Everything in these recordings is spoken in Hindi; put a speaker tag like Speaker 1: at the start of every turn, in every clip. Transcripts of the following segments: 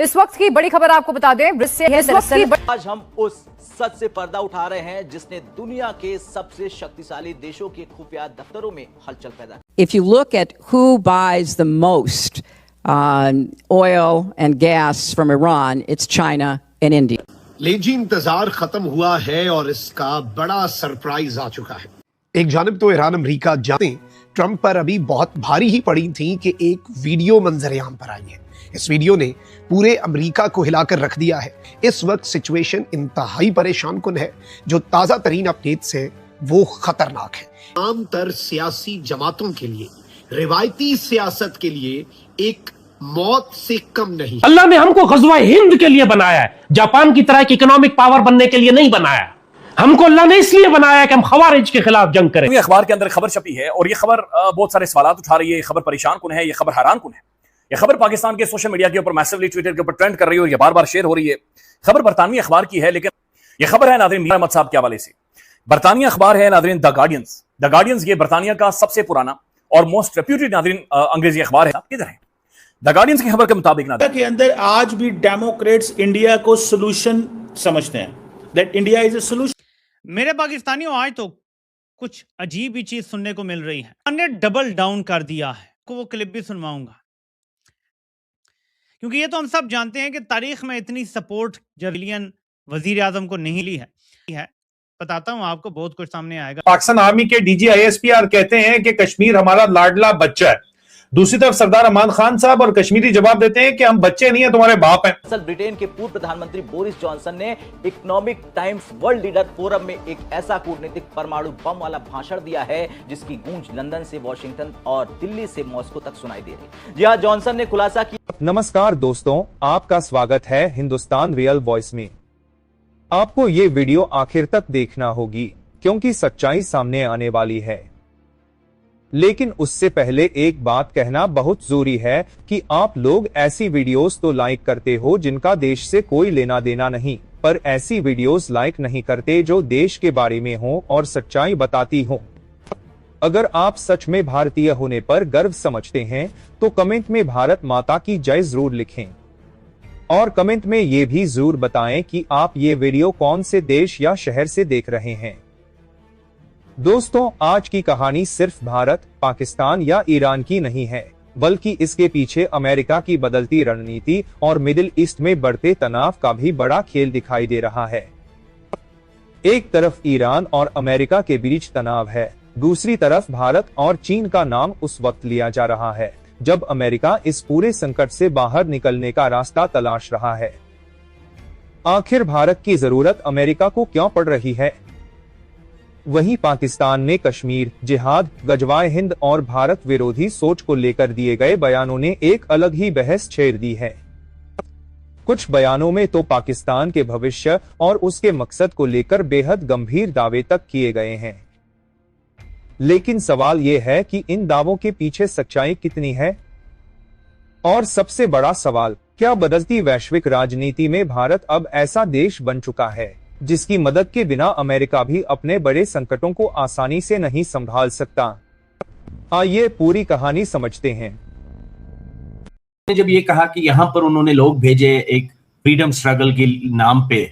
Speaker 1: इस वक्त की बड़ी खबर आपको बता दें,
Speaker 2: आज हम उस सच से पर्दा उठा रहे हैं जिसने दुनिया के सबसे शक्तिशाली देशों के खुफिया दफ्तरों में हलचल पैदा की।
Speaker 3: If you look at who buys the most oil and gas from Iran, it's China and India.
Speaker 4: Lazy इंतजार खत्म हुआ है और इसका बड़ा सरप्राइज आ चुका है। एक जानिब तो ईरान अमेरिका जाते ट्रंप पर अभी बहुत भारी ही पड़ी थी कि एक वीडियो मंजरेआम पर आई है। इस वीडियो ने पूरे अमेरिका को हिलाकर रख दिया है। इस वक्त सिचुएशन इंतहाई परेशान कुन है। जो ताजा तरीन अपडेट्स है वो खतरनाक है। आमतर सियासी जमातों के लिए, रिवायती सियासत के लिए एक मौत से कम नहीं।
Speaker 5: अल्लाह ने हमको गज़वा हिंद के लिए बनाया है, जापान की तरह एक इकोनॉमिक पावर बनने के लिए नहीं बनाया। हमको अल्लाह ने इसलिए बनाया कि हम खवारिज के खिलाफ जंग करें।
Speaker 6: अखबार के अंदर खबर छपी है और ये खबर बहुत सारे सवाल उठा रही है। ये खबर परेशान कुन है, ये खबर हैरान कुन है। ये खबर पाकिस्तान के सोशल मीडिया के ऊपर मैसिवली ट्विटर के ऊपर ट्रेंड कर रही है और ये बार बार शेयर हो रही है। खबर बरतानवी अखबार की है, लेकिन ये खबर है नाज़रीन मीर अहमद साहब के हवाले से। बरतानिया अखबार है नाज़रीन द गार्डियंस। द गार्डियंस ये बरतानिया का सबसे पुराना और मोस्ट रेप्यूटेड नाज़रीन अंग्रेजी अखबार है। किधर है द गार्डियंस की खबर के मुताबिक
Speaker 7: के अंदर आज भी डेमोक्रेट्स इंडिया को सोल्यूशन समझते हैं, that India is a solution.
Speaker 8: मेरे पाकिस्तानियों, आज तो कुछ अजीब ही चीज सुनने को मिल रही है। हमने डबल डाउन कर दिया है। को वो क्लिप भी सुनवाऊंगा, क्योंकि ये तो हम सब जानते हैं कि तारीख में इतनी सपोर्ट जब वजीर आजम को नहीं ली है। बताता हूं आपको, बहुत कुछ सामने आएगा।
Speaker 9: पाकिस्तान आर्मी के डीजी ISPR कहते हैं कि कश्मीर हमारा लाडला बच्चा है। दूसरी तरफ सरदार अमान खान साहब और कश्मीरी जवाब देते हैं कि हम बच्चे नहीं है, तुम्हारे बाप हैं।
Speaker 2: असल ब्रिटेन के पूर्व प्रधानमंत्री बोरिस जॉनसन ने economic times world leader forum में एक ऐसा कूटनीतिक परमाणु बम वाला भाषण दिया है जिसकी गूंज लंदन से वॉशिंगटन और दिल्ली से मॉस्को तक सुनाई दे रही। जी हां, जॉनसन ने खुलासा किया।
Speaker 10: नमस्कार दोस्तों, आपका स्वागत है हिंदुस्तान रियल वॉइस में। आपको ये वीडियो आखिर तक देखना होगी क्योंकि सच्चाई सामने आने वाली है। लेकिन उससे पहले एक बात कहना बहुत जरूरी है कि आप लोग ऐसी वीडियोस तो लाइक करते हो जिनका देश से कोई लेना देना नहीं, पर ऐसी वीडियोस लाइक नहीं करते जो देश के बारे में हो और सच्चाई बताती हो। अगर आप सच में भारतीय होने पर गर्व समझते हैं तो कमेंट में भारत माता की जय जरूर लिखें और कमेंट में ये भी जरूर बताएं कि आप ये वीडियो कौन से देश या शहर से देख रहे हैं। दोस्तों, आज की कहानी सिर्फ भारत, पाकिस्तान या ईरान की नहीं है, बल्कि इसके पीछे अमेरिका की बदलती रणनीति और मिडिल ईस्ट में बढ़ते तनाव का भी बड़ा खेल दिखाई दे रहा है। एक तरफ ईरान और अमेरिका के बीच तनाव है, दूसरी तरफ भारत और चीन का नाम उस वक्त लिया जा रहा है जब अमेरिका इस पूरे संकट से बाहर निकलने का रास्ता तलाश रहा है। आखिर भारत की जरूरत अमेरिका को क्यों पड़ रही है? वहीं पाकिस्तान ने कश्मीर, जिहाद, गजवाए हिंद और भारत विरोधी सोच को लेकर दिए गए बयानों ने एक अलग ही बहस छेड़ दी है। कुछ बयानों में तो पाकिस्तान के भविष्य और उसके मकसद को लेकर बेहद गंभीर दावे तक किए गए हैं। लेकिन सवाल ये है कि इन दावों के पीछे सच्चाई कितनी है? और सबसे बड़ा सवाल, क्या बदलती वैश्विक राजनीति में भारत अब ऐसा देश बन चुका है जिसकी मदद के बिना अमेरिका भी अपने बड़े संकटों को आसानी से नहीं संभाल सकता? आइए पूरी कहानी समझते हैं।
Speaker 11: जब ये कहा कि यहाँ पर उन्होंने लोग भेजे एक फ्रीडम स्ट्रगल के नाम पे,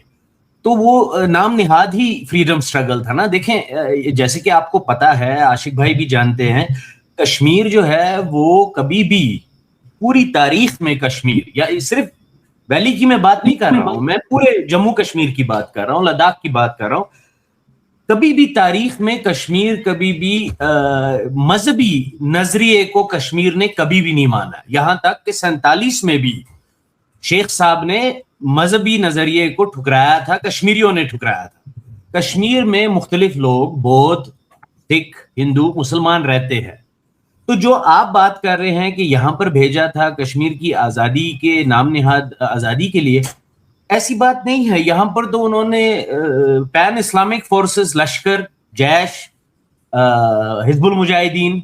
Speaker 11: तो वो नाम निहाद ही फ्रीडम स्ट्रगल था ना। देखें, जैसे कि आपको पता है, आशिक भाई भी जानते हैं, कश्मीर जो है वो कभी भी पूरी तारीख में कश्मीर, या सिर्फ वैली की मैं बात नहीं कर रहा हूं, मैं पूरे जम्मू कश्मीर की बात कर रहा हूं, लद्दाख की बात कर रहा हूं, कभी भी तारीख में कश्मीर कभी भी मजहबी नजरिए को कश्मीर ने कभी भी नहीं माना। यहां तक कि 47 में भी शेख साहब ने मजहबी नजरिए को ठुकराया था, कश्मीरियों ने ठुकराया था। कश्मीर में मुख्तलिफ लोग, बौद्ध, सिख, हिंदू, मुसलमान रहते हैं। तो जो आप बात कर रहे हैं कि यहां पर भेजा था कश्मीर की आजादी के नाम निहाद आजादी के लिए, ऐसी बात नहीं है। यहां पर तो उन्होंने पैन इस्लामिक फोर्सेस, लश्कर, जैश, हिजबुल मुजाहिदीन,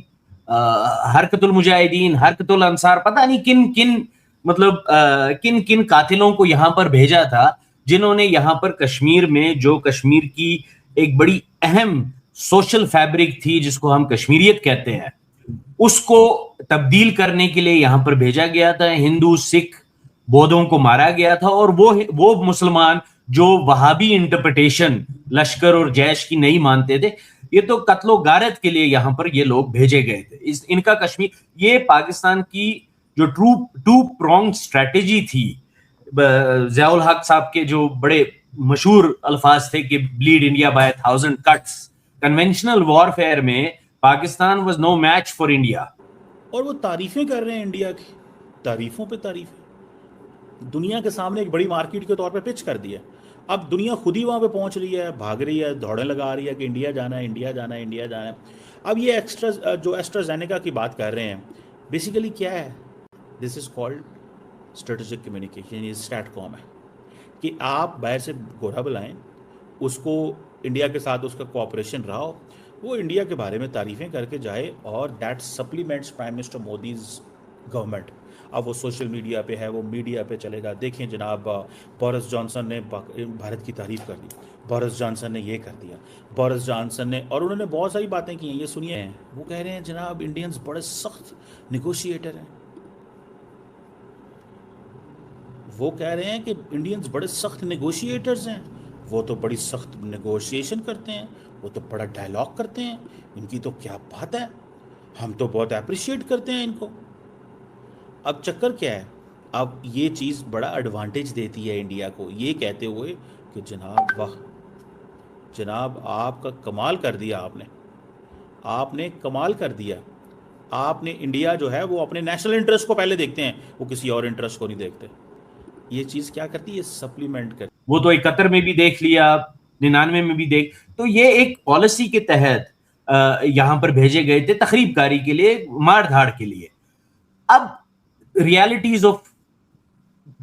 Speaker 11: हरकतुल मुजाहिदीन, हरकतुल अंसार, पता नहीं किन किन मतलब किन किन कातिलों को यहां पर भेजा था, जिन्होंने यहां पर कश्मीर में जो कश्मीर की एक बड़ी अहम सोशल फैब्रिक थी जिसको हम कश्मीरियत कहते हैं, उसको तब्दील करने के लिए यहां पर भेजा गया था। हिंदू, सिख, बौद्धों को मारा गया था, और वो मुसलमान जो वहाबी इंटरप्रिटेशन लश्कर और जैश की नहीं मानते थे, ये तो कत्लो गारत के लिए यहां पर ये लोग भेजे गए थे। इनका कश्मीर, ये पाकिस्तान की जो टू प्रोंग स्ट्रेटेजी थी, ज़ियाउल हक साहब के जो बड़े मशहूर अल्फाज थे कि bleed India by 1000 cuts, conventional warfare में Pakistan was no match for India.
Speaker 7: और वो तारीफें कर रहे हैं इंडिया की, तारीफों पे तारीफें, दुनिया के सामने एक बड़ी मार्केट के तौर पे पिच कर दिया। अब दुनिया खुद ही वहाँ पे पहुँच रही है, भाग रही है, दौड़े लगा रही है कि इंडिया जाना है, इंडिया जाना है, इंडिया जाना है। अब ये एस्ट्राजेनेका की बात कर रहे हैं, बेसिकली क्या है, this is called strategic communication, ये स्टैटकॉम है कि आप बाहर से गोरा बुलाएं, उसको इंडिया के साथ उसका कोऑपरेशन रहा हो, वो इंडिया के बारे में तारीफ़ें करके जाए, और that supplements prime minister Modi's government. अब वो सोशल मीडिया पे है, वो मीडिया पे चलेगा। देखें जनाब, बोरिस जॉनसन ने भारत की तारीफ़ कर दी, बोरिस जॉनसन ने ये कर दिया, बोरिस जॉनसन ने, और उन्होंने बहुत सारी बातें की हैं, ये सुनिए। वो कह रहे हैं जनाब इंडियंस बड़े सख्त निगोशिएटर हैं, वो कह रहे हैं कि इंडियंस बड़े सख्त नेगोशिएटर्स हैं, वो तो बड़ी सख्त नेगोशिएशन करते हैं, वो तो बड़ा डायलॉग करते हैं, इनकी तो क्या बात है, हम तो बहुत अप्रिशिएट करते हैं इनको। अब चक्कर क्या है, अब ये चीज़ बड़ा एडवांटेज देती है इंडिया को, ये कहते हुए कि जनाब वाह जनाब आपका कमाल कर दिया, आपने कमाल कर दिया। आपने, इंडिया जो है वो अपने नेशनल इंटरेस्ट को पहले देखते हैं, वो किसी और इंटरेस्ट को नहीं देखते। ये चीज़ क्या करती है, सप्लीमेंट करती।
Speaker 11: वो तो 71 में भी देख लिया, 99 में भी देख, तो ये एक पॉलिसी के तहत यहां पर भेजे गए थे तखरीबकारी के लिए, मार धाड़ के लिए। अब रियलिटीज ऑफ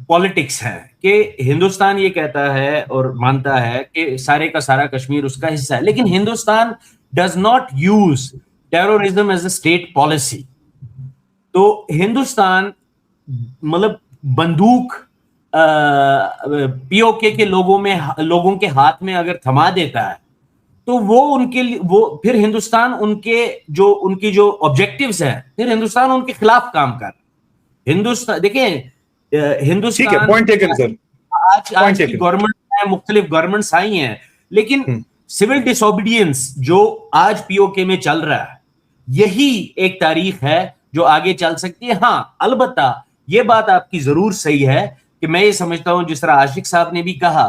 Speaker 11: पॉलिटिक्स है कि हिंदुस्तान ये कहता है और मानता है कि सारे का सारा कश्मीर उसका हिस्सा है, लेकिन Hindustan does not use terrorism as a state policy. तो हिंदुस्तान मतलब बंदूक पीओके के लोगों के हाथ में अगर थमा देता है, तो वो उनके लिए, वो फिर हिंदुस्तान उनकी जो ऑब्जेक्टिव्स हैं, फिर हिंदुस्तान उनके खिलाफ काम कर। हिंदुस्तान देखिए, हिंदुस्तान
Speaker 9: पॉइंट टेकन सर,
Speaker 11: आज की गवर्नमेंट है, मुख्तलिफ गवर्नमेंट्स आई हैं, लेकिन सिविल डिसोबीडियंस जो आज पीओके में चल रहा है, यही एक तारीख है जो आगे चल सकती है। हाँ, अलबत्ता ये बात आपकी जरूर सही है कि मैं ये समझता हूं, जिस तरह आशिक साहब ने भी कहा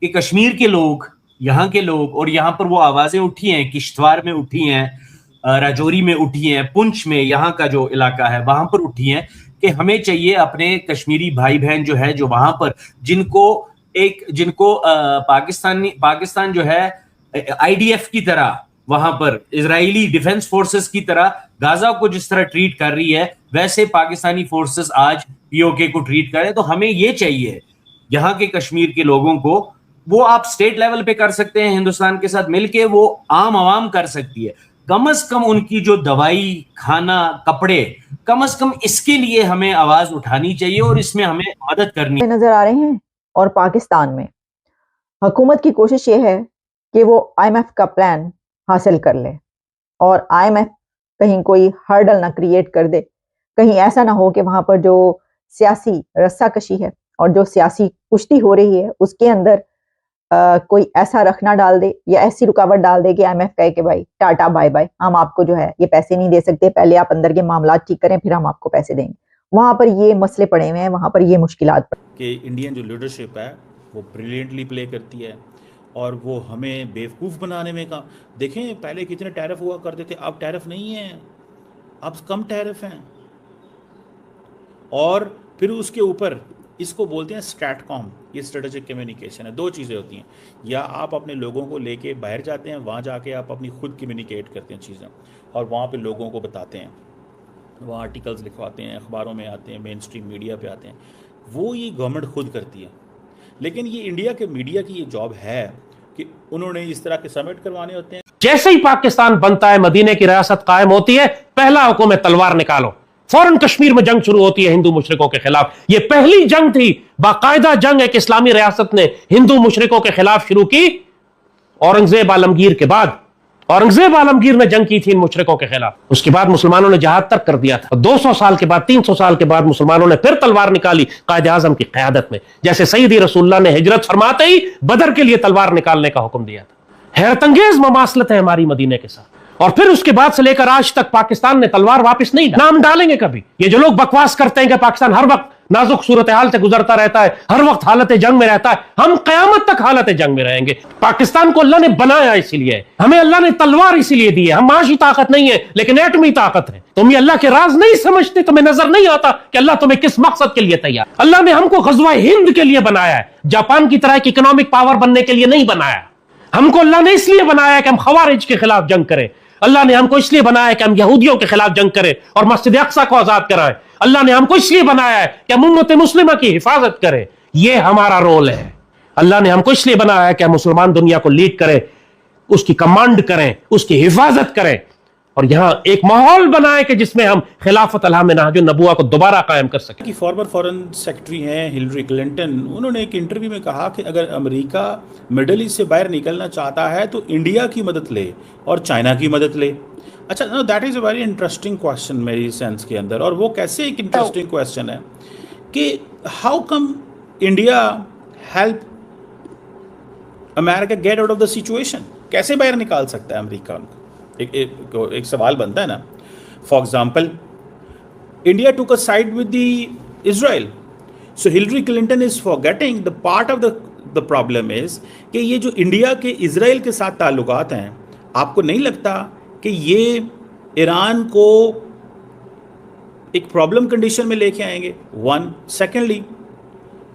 Speaker 11: कि कश्मीर के लोग, यहाँ के लोग, और यहाँ पर वो आवाजें उठी हैं, किश्तवाड़ में उठी हैं, राजौरी में उठी हैं, पुंछ में, यहाँ का जो इलाका है वहां पर उठी हैं कि हमें चाहिए अपने कश्मीरी भाई बहन जो है, जो वहां पर जिनको पाकिस्तान जो है आईडीएफ की तरह, वहां पर इजरायली डिफेंस फोर्सेस की तरह गाजा को जिस तरह ट्रीट कर रही है, वैसे पाकिस्तानी फोर्सेस आज पीओके को ट्रीट करें। तो हमें ये चाहिए यहाँ के कश्मीर के लोगों को, वो आप स्टेट लेवल पे कर सकते हैं, हिंदुस्तान के साथ मिलके वो आम आवाम कर सकती है। कम से कम उनकी जो दवाई, खाना, कपड़े, कम से कम इसके लिए हमें आवाज उठानी चाहिए और इसमें हमें मदद करनी
Speaker 12: नजर आ रहे हैं। और पाकिस्तान में हुकूमत की कोशिश ये है कि वो IMF का प्लान हासिल कर ले, और IMF कहीं कोई हर्डल ना क्रिएट कर दे, कहीं ऐसा ना हो कि वहां पर जो सियासी रस्साकशी है और जो सियासी कुश्ती हो रही है उसके अंदर कोई ऐसा रखना डाल दे या ऐसी रुकावट डाल दे कि IMF कहे कि भाई टाटा बाय बाय, हम आपको जो है ये पैसे नहीं दे सकते, पहले आप अंदर के मामला ठीक करें फिर हम आपको पैसे देंगे। वहां पर ये मसले पड़े हुए हैं, वहां पर ये मुश्किलात
Speaker 7: कि इंडियन जो लीडरशिप है वो ब्रिलियंटली प्ले करती है, और वो हमें बेवकूफ़ बनाने में का। देखें पहले कितने टैरिफ हुआ करते थे, अब टैरिफ नहीं है, अब कम टैरिफ हैं। और फिर उसके ऊपर इसको बोलते हैं स्ट्रैटकॉम, ये स्ट्रेटेजिक कम्युनिकेशन है। दो चीज़ें होती हैं, या आप अपने लोगों को लेके बाहर जाते हैं, वहाँ जाके आप अपनी खुद कम्युनिकेट करते हैं चीज़ें, और वहाँ पे लोगों को बताते हैं, वहाँ आर्टिकल्स लिखवाते हैं, अखबारों में आते हैं, मेन स्ट्रीम मीडिया पे आते हैं, वो ये गवर्नमेंट खुद करती है। लेकिन ये इंडिया के मीडिया की ये जॉब है कि उन्होंने इस तरह के समिट करवाने होते हैं।
Speaker 5: जैसे ही पाकिस्तान बनता है, मदीने की रियासत कायम होती है, पहला हुक्म है तलवार निकालो, फौरन कश्मीर में जंग शुरू होती है हिंदू मुशरिकों के खिलाफ। यह पहली जंग थी, बाकायदा जंग एक इस्लामी रियासत ने हिंदू मुशरिकों के खिलाफ शुरू की औरंगजेब आलमगीर के बाद। औरंगजेब आलमगीर ने जंग की थी इन मुशरिकों के खिलाफ, उसके बाद मुसलमानों ने जहाद तर्क कर दिया था। 200 साल के बाद, 300 साल के बाद मुसलमानों ने फिर तलवार निकाली कायदे आजम की क़यादत में, जैसे सैयदी रसूलुल्लाह ने हिजरत फरमाते ही बदर के लिए तलवार निकालने का हुक्म दिया था। हैरतंगेज ममासलत है हमारी मदीने के साथ। और फिर उसके बाद से लेकर आज तक पाकिस्तान ने तलवार वापस नहीं, नाम डालेंगे कभी। ये जो लोग बकवास करते हैं कि पाकिस्तान हर वक्त नाजुक सूरत हाल से गुजरता रहता है, हर वक्त हालत जंग में रहता है, हम कयामत तक हालत जंग में रहेंगे। पाकिस्तान को अल्लाह ने बनाया इसीलिए, हमें अल्लाह ने तलवार इसीलिए दी है। हम माशी ताकत नहीं है लेकिन एटमी ताकत है। तुम ये अल्लाह के राज नहीं समझते, तुम्हें नजर नहीं आता कि अल्लाह तुम्हें किस मकसद के लिए तैयार। अल्लाह ने हमको गज़वा हिंद के लिए बनाया है, जापान की तरह एक इकोनॉमिक पावर बनने के लिए नहीं बनाया। हमको अल्लाह ने इसलिए बनाया कि हम खवारिज के खिलाफ जंग करें। अल्लाह ने हमको इसलिए बनाया कि हम यहूदियों के खिलाफ जंग करें और मस्जिद अक्सा को आजाद कराएं। अल्लाह ने हमको इसलिए बनाया है कि हम उम्मत मुस्लिमा की हिफाजत करें। यह हमारा रोल है। अल्लाह ने हमको इसलिए बनाया है कि हम मुसलमान दुनिया को लीड करें, उसकी कमांड करें, उसकी हिफाजत करें और यहां एक माहौल बनाए कि जिसमें हम खिलाफत अलहम नहज नबुवा को दोबारा कायम कर सकें।
Speaker 7: फॉर्मर फॉरेन सेक्रेटरी हैं हिलरी क्लिंटन, उन्होंने एक इंटरव्यू में कहा कि अगर अमेरिका मिडल ईस्ट से बाहर निकलना चाहता है तो इंडिया की मदद ले और चाइना की मदद ले। अच्छा, know that is a very interesting question मेरी सेंस के अंदर। और वो कैसे एक इंटरेस्टिंग क्वेश्चन है कि how come India help America get out of the situation, कैसे बाहर निकाल सकता है अमेरिका उनको? एक सवाल बनता है ना। For example, India took a side with the Israel, so Hillary Clinton is forgetting the part of the problem is कि ये जो इंडिया के इजराइल के साथ ताल्लुकात हैं, आपको नहीं लगता कि ये ईरान को एक प्रॉब्लम कंडीशन में लेके आएंगे? वन, सेकेंडली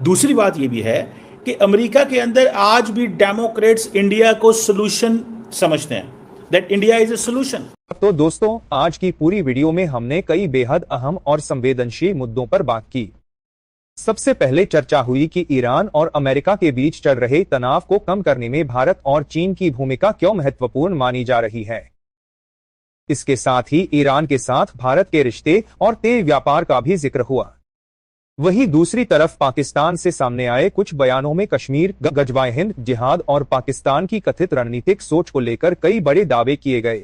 Speaker 7: दूसरी बात ये भी है कि अमेरिका के अंदर आज भी डेमोक्रेट्स इंडिया को सोल्यूशन समझते हैं, that India is a solution.
Speaker 10: तो दोस्तों, आज की पूरी वीडियो में हमने कई बेहद अहम और संवेदनशील मुद्दों पर बात की। सबसे पहले चर्चा हुई कि ईरान और अमेरिका के बीच चल रहे तनाव को कम करने में भारत और चीन की भूमिका क्यों महत्वपूर्ण मानी जा रही है। इसके साथ ही ईरान के साथ भारत के रिश्ते और तेल व्यापार का भी जिक्र हुआ। वहीं दूसरी तरफ पाकिस्तान से सामने आए कुछ बयानों में कश्मीर, गज़वा हिंद, जिहाद और पाकिस्तान की कथित रणनीतिक सोच को लेकर कई बड़े दावे किए गए,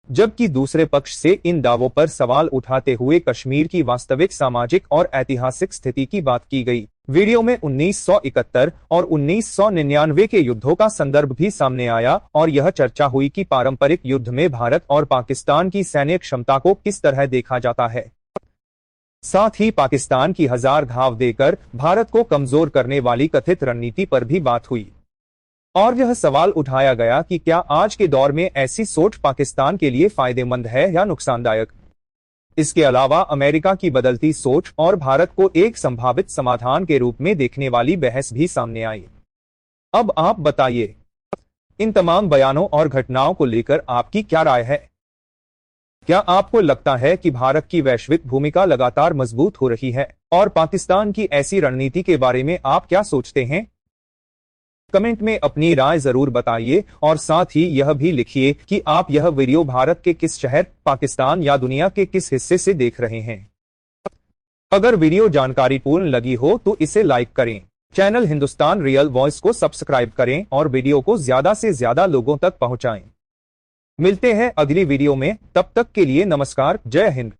Speaker 10: जबकि दूसरे पक्ष से इन दावों पर सवाल उठाते हुए कश्मीर की वास्तविक सामाजिक और ऐतिहासिक स्थिति की बात की गई। वीडियो में 1971 और 1999 के युद्धों का संदर्भ भी सामने आया और यह चर्चा हुई कि पारंपरिक युद्ध में भारत और पाकिस्तान की सैन्य क्षमता को किस तरह देखा जाता है। साथ ही पाकिस्तान की हजार घाव देकर भारत को कमजोर करने वाली कथित रणनीति पर भी बात हुई और यह सवाल उठाया गया कि क्या आज के दौर में ऐसी सोच पाकिस्तान के लिए फायदेमंद है या नुकसानदायक। इसके अलावा अमेरिका की बदलती सोच और भारत को एक संभावित समाधान के रूप में देखने वाली बहस भी सामने आई। अब आप बताइए, इन तमाम बयानों और घटनाओं को लेकर आपकी क्या राय है? क्या आपको लगता है कि भारत की वैश्विक भूमिका लगातार मजबूत हो रही है और पाकिस्तान की ऐसी रणनीति के बारे में आप क्या सोचते हैं? कमेंट में अपनी राय जरूर बताइए और साथ ही यह भी लिखिए कि आप यह वीडियो भारत के किस शहर, पाकिस्तान या दुनिया के किस हिस्से से देख रहे हैं। अगर वीडियो जानकारीपूर्ण लगी हो तो इसे लाइक करें, चैनल हिंदुस्तान रियल वॉइस को सब्सक्राइब करें और वीडियो को ज्यादा से ज्यादा लोगों तक पहुंचाएं। मिलते हैं अगली वीडियो में, तब तक के लिए नमस्कार, जय हिंद।